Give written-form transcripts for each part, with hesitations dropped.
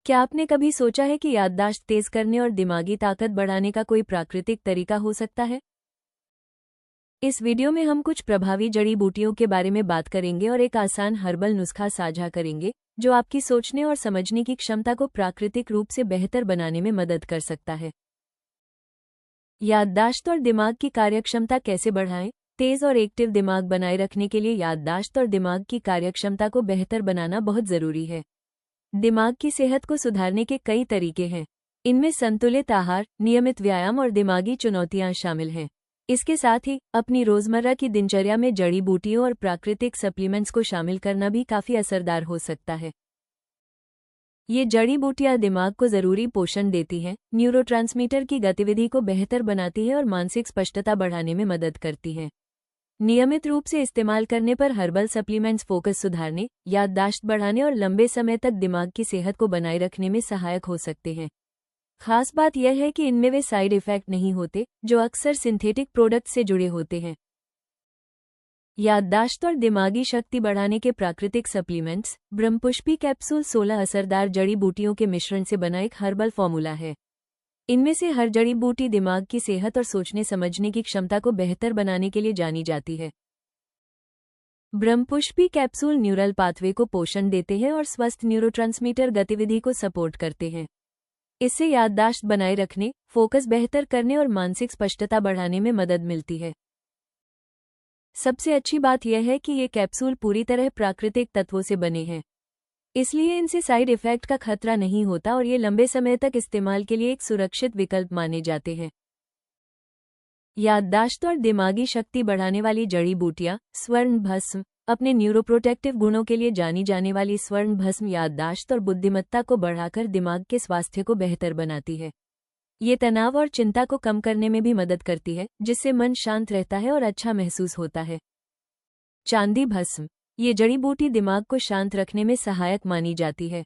क्या आपने कभी सोचा है कि याददाश्त तेज करने और दिमागी ताकत बढ़ाने का कोई प्राकृतिक तरीका हो सकता है? इस वीडियो में हम कुछ प्रभावी जड़ी बूटियों के बारे में बात करेंगे और एक आसान हर्बल नुस्खा साझा करेंगे जो आपकी सोचने और समझने की क्षमता को प्राकृतिक रूप से बेहतर बनाने में मदद कर सकता है। याददाश्त और दिमाग की कार्यक्षमता कैसे बढ़ाएं? तेज और एक्टिव दिमाग बनाए रखने के लिए याददाश्त और दिमाग की कार्यक्षमता को बेहतर बनाना बहुत जरूरी है। दिमाग की सेहत को सुधारने के कई तरीके हैं। इनमें संतुलित आहार, नियमित व्यायाम और दिमागी चुनौतियां शामिल हैं। इसके साथ ही अपनी रोजमर्रा की दिनचर्या में जड़ी बूटियों और प्राकृतिक सप्लीमेंट्स को शामिल करना भी काफी असरदार हो सकता है। ये जड़ी बूटियां दिमाग को जरूरी पोषण देती हैं, न्यूरोट्रांसमीटर की गतिविधि को बेहतर बनाती है और मानसिक स्पष्टता बढ़ाने में मदद करती हैं। नियमित रूप से इस्तेमाल करने पर हर्बल सप्लीमेंट्स फोकस सुधारने, याददाश्त बढ़ाने और लंबे समय तक दिमाग की सेहत को बनाए रखने में सहायक हो सकते हैं। खास बात यह है कि इनमें वे साइड इफेक्ट नहीं होते जो अक्सर सिंथेटिक प्रोडक्ट से जुड़े होते हैं। याददाश्त और दिमागी शक्ति बढ़ाने के प्राकृतिक सप्लीमेंट्स। ब्रह्मपुष्पी कैप्सूल 16 असरदार जड़ी बूटियों के मिश्रण से बना एक हर्बल फॉर्मूला है। इनमें से हर जड़ी बूटी दिमाग की सेहत और सोचने समझने की क्षमता को बेहतर बनाने के लिए जानी जाती है। ब्रह्मपुष्पी कैप्सूल न्यूरल पाथवे को पोषण देते हैं और स्वस्थ न्यूरोट्रांसमीटर गतिविधि को सपोर्ट करते हैं। इससे याददाश्त बनाए रखने, फोकस बेहतर करने और मानसिक स्पष्टता बढ़ाने में मदद मिलती है। सबसे अच्छी बात यह है कि ये कैप्सूल पूरी तरह प्राकृतिक तत्वों से बने हैं, इसलिए इनसे साइड इफेक्ट का खतरा नहीं होता और ये लंबे समय तक इस्तेमाल के लिए एक सुरक्षित विकल्प माने जाते हैं। याददाश्त और दिमागी शक्ति बढ़ाने वाली जड़ी बूटियां। स्वर्ण भस्म। अपने न्यूरोप्रोटेक्टिव गुणों के लिए जानी जाने वाली स्वर्ण भस्म याददाश्त और बुद्धिमत्ता को बढ़ाकर दिमाग के स्वास्थ्य को बेहतर बनाती है। ये तनाव और चिंता को कम करने में भी मदद करती है, जिससे मन शांत रहता है और अच्छा महसूस होता है। चांदी भस्म। ये जड़ी बूटी दिमाग को शांत रखने में सहायक मानी जाती है।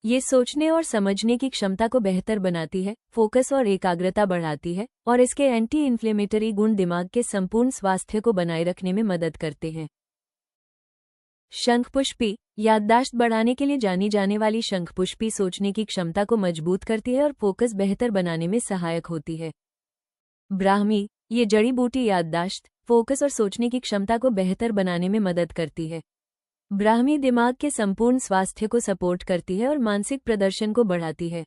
ये सोचने और समझने की क्षमता को बेहतर बनाती है, फोकस और एकाग्रता बढ़ाती है और इसके एंटी इन्फ्लेमेटरी गुण दिमाग के संपूर्ण स्वास्थ्य को बनाए रखने में मदद करते हैं। शंखपुष्पी। याददाश्त बढ़ाने के लिए जानी जाने वाली शंखपुष्पी सोचने की क्षमता को मजबूत करती है और फोकस बेहतर बनाने में सहायक होती है। ब्राह्मी। ये जड़ी बूटी याददाश्त, फोकस और सोचने की क्षमता को बेहतर बनाने में मदद करती है। ब्राह्मी दिमाग के संपूर्ण स्वास्थ्य को सपोर्ट करती है और मानसिक प्रदर्शन को बढ़ाती है।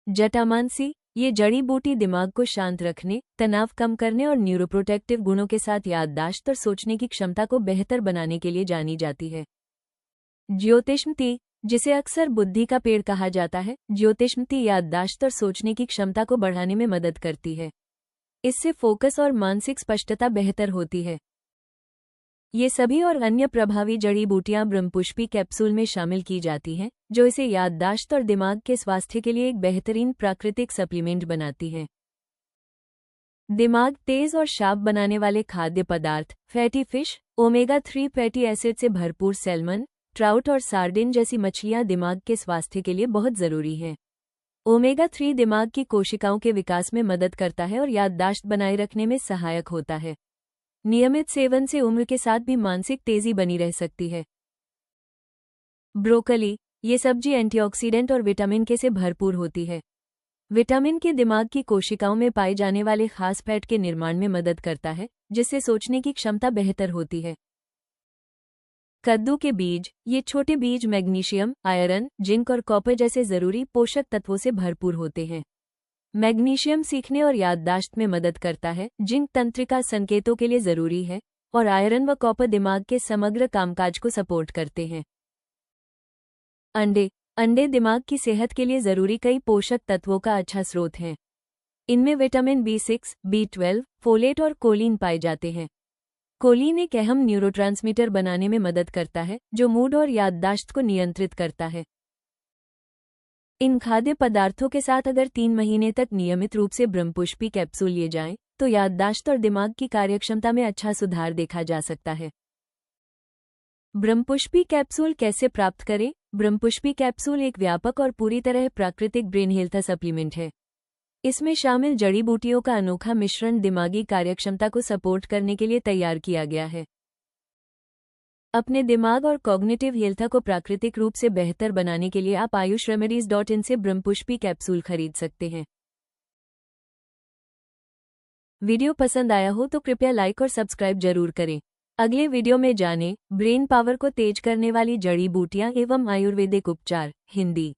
जटामांसी। ये जड़ी बूटी दिमाग को शांत रखने, तनाव कम करने और न्यूरोप्रोटेक्टिव गुणों के साथ याददाश्त और सोचने की क्षमता को बेहतर बनाने के लिए जानी जाती है। ज्योतिष्मती। जिसे अक्सर बुद्धि का पेड़ कहा जाता है, ज्योतिष्मती याददाश्त और सोचने की क्षमता को बढ़ाने में मदद करती है। इससे फोकस और मानसिक स्पष्टता बेहतर होती है। ये सभी और अन्य प्रभावी जड़ी बूटियां ब्रह्मपुष्पी कैप्सूल में शामिल की जाती हैं, जो इसे याददाश्त और दिमाग के स्वास्थ्य के लिए एक बेहतरीन प्राकृतिक सप्लीमेंट बनाती हैं। दिमाग तेज और शार्प बनाने वाले खाद्य पदार्थ। Fatty fish. Omega 3 fatty acid से भरपूर सैल्मन, ट्राउट और सार्डिन जैसी मछलियां दिमाग के स्वास्थ्य के लिए बहुत जरूरी हैं। ओमेगा 3 दिमाग की कोशिकाओं के विकास में मदद करता है और याददाश्त बनाए रखने में सहायक होता है। नियमित सेवन से उम्र के साथ भी मानसिक तेजी बनी रह सकती है। ब्रोकली। ये सब्जी एंटीऑक्सीडेंट और विटामिन के से भरपूर होती है। विटामिन के दिमाग की कोशिकाओं में पाए जाने वाले खास फैट के निर्माण में मदद करता है, जिससे सोचने की क्षमता बेहतर होती है। कद्दू के बीज। ये छोटे बीज मैग्नीशियम, आयरन, जिंक और कॉपर जैसे जरूरी पोषक तत्वों से भरपूर होते हैं। मैग्नीशियम सीखने और याददाश्त में मदद करता है, जिंक तंत्रिका संकेतों के लिए जरूरी है और आयरन व कॉपर दिमाग के समग्र कामकाज को सपोर्ट करते हैं। अंडे। अंडे दिमाग की सेहत के लिए जरूरी कई पोषक तत्वों का अच्छा स्रोत हैं। इनमें विटामिन B6, B12, फोलेट और कोलिन पाए जाते हैं। कोलिन एक अहम न्यूरोट्रांसमीटर बनाने में मदद करता है, जो मूड और याददाश्त को नियंत्रित करता है। इन खाद्य पदार्थों के साथ अगर 3 महीने तक नियमित रूप से ब्रह्मपुष्पी कैप्सूल लिए जाएं, तो याददाश्त और दिमाग की कार्यक्षमता में अच्छा सुधार देखा जा सकता है। ब्रह्मपुष्पी कैप्सूल कैसे प्राप्त करें? ब्रह्मपुष्पी कैप्सूल एक व्यापक और पूरी तरह प्राकृतिक ब्रेन हेल्थ सप्लीमेंट है। इसमें शामिल जड़ी बूटियों का अनोखा मिश्रण दिमागी कार्यक्षमता को सपोर्ट करने के लिए तैयार किया गया है। अपने दिमाग और कॉग्निटिव हेल्थ को प्राकृतिक रूप से बेहतर बनाने के लिए आप ayushremedies.in से ब्रह्मपुष्पी कैप्सूल खरीद सकते हैं। वीडियो पसंद आया हो तो कृपया लाइक और सब्सक्राइब जरूर करें। अगले वीडियो में जानें ब्रेन पावर को तेज करने वाली जड़ी बूटियां एवं आयुर्वेदिक उपचार। हिंदी।